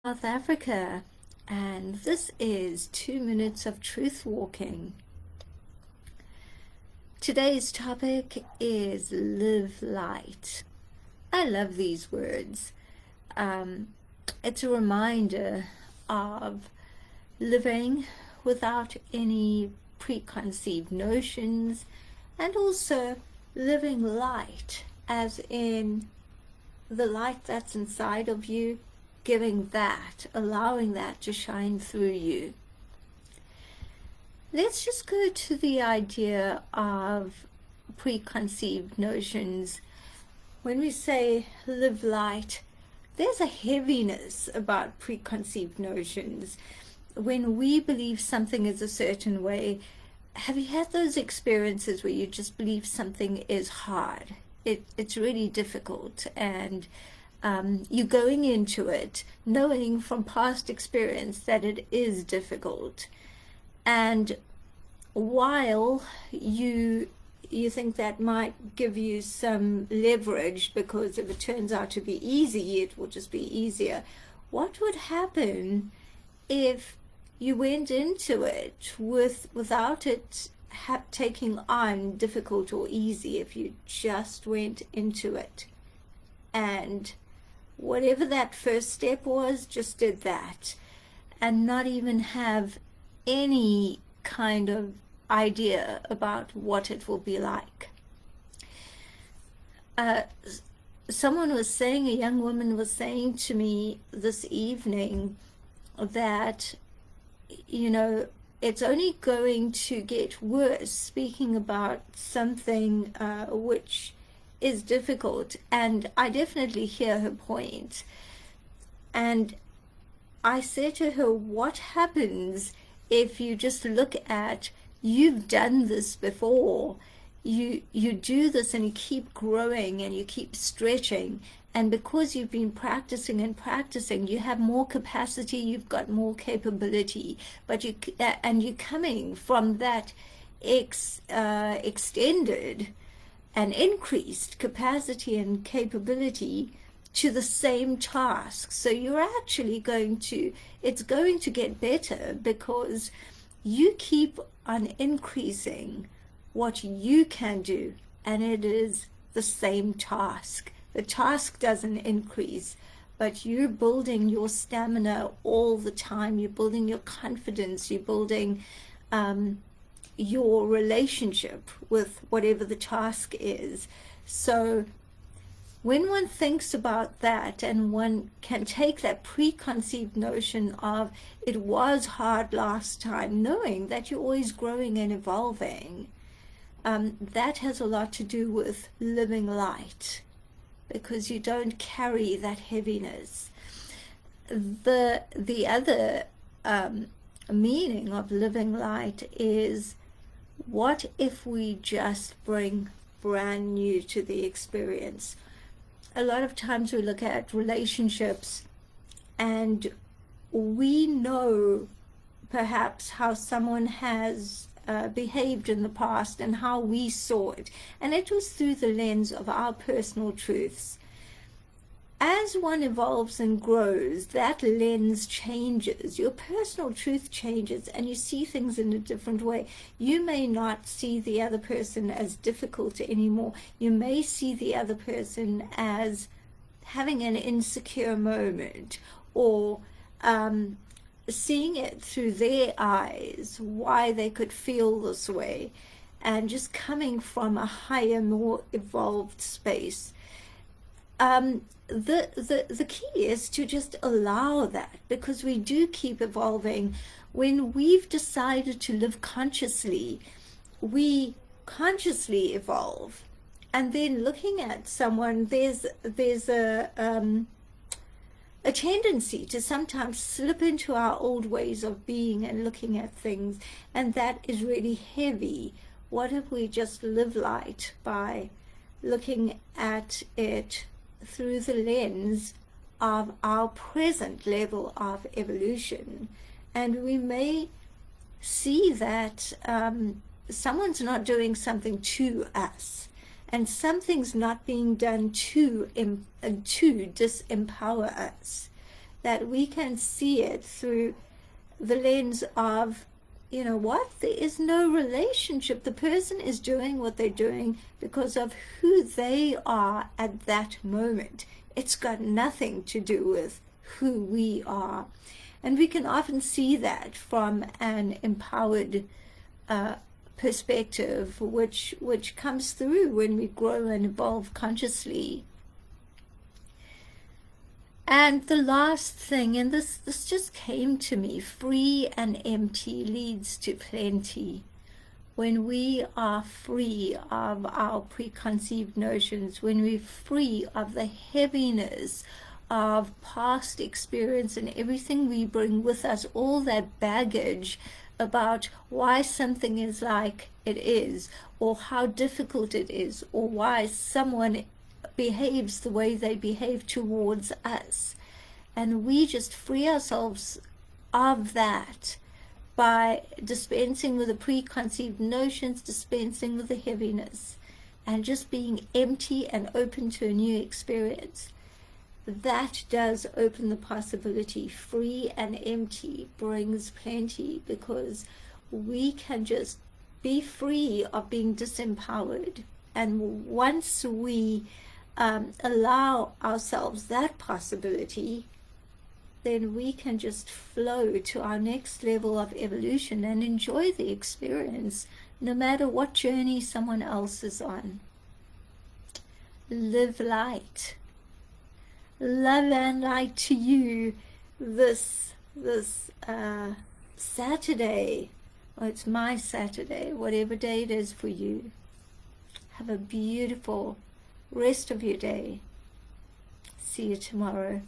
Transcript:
South Africa, and this is 2 minutes of truth walking. Today's topic is live light. I love these words. It's a reminder of living without any preconceived notions, and also living light, as in the light that's inside of you, giving that, allowing that to shine through you. Let's just go to the idea of preconceived notions. When we say live light, there's a heaviness about preconceived notions. When we believe something is a certain way, have you had those experiences where you just believe something is hard? It's really difficult, and you're going into it knowing from past experience that it is difficult. And while you think that might give you some leverage, because if it turns out to be easy, it will just be easier. What would happen if you went into it without it taking on difficult or easy, if you just went into it and whatever that first step was, just did that, and not even have any kind of idea about what it will be like? Someone was saying, a young woman was saying to me this evening that, it's only going to get worse, speaking about something which is difficult. And I definitely hear her point. And I said to her, what happens if you just look at, you've done this before, you do this and you keep growing and you keep stretching, and because you've been practicing and practicing, you have more capacity, you've got more capability, but you're coming from that extended and increased capacity and capability to the same task. So you're actually it's going to get better, because you keep on increasing what you can do, and it is the same task. The task doesn't increase, but you're building your stamina all the time. You're building your confidence. You're building your relationship with whatever the task is. So when one thinks about that, and one can take that preconceived notion of it was hard last time, knowing that you're always growing and evolving, that has a lot to do with living light, because you don't carry that heaviness. The other meaning of living light is, what if we just bring brand new to the experience? A lot of times we look at relationships and we know perhaps how someone has behaved in the past and how we saw it, and it was through the lens of our personal truths. As one evolves and grows, that lens changes, your personal truth changes, and you see things in a different way. You may not see the other person as difficult anymore. You may see the other person as having an insecure moment, or seeing it through their eyes, why they could feel this way, and just coming from a higher, more evolved space. The key is to just allow that, because we do keep evolving. When we've decided to live consciously, we consciously evolve. And then looking at someone, there's a tendency to sometimes slip into our old ways of being and looking at things, and that is really heavy. What if we just live light by looking at it through the lens of our present level of evolution? And we may see that someone's not doing something to us, and something's not being done to disempower us. that we can see it through the lens of, you know what, there is no relationship. The person is doing what they're doing because of who they are at that moment. It's got nothing to do with who we are. And we can often see that from an empowered perspective, which comes through when we grow and evolve consciously. And the last thing, and this just came to me, free and empty leads to plenty. When we are free of our preconceived notions, when we're free of the heaviness of past experience and everything we bring with us, all that baggage about why something is like it is, or how difficult it is, or why someone behaves the way they behave towards us. And we just free ourselves of that by dispensing with the preconceived notions, dispensing with the heaviness, and just being empty and open to a new experience. That does open the possibility. Free and empty brings plenty, because we can just be free of being disempowered. And once we allow ourselves that possibility, then we can just flow to our next level of evolution and enjoy the experience, no matter what journey someone else is on. Live light. Love and light to you this Saturday. Well, it's my Saturday, whatever day it is for you. Have a beautiful rest of your day. See you tomorrow.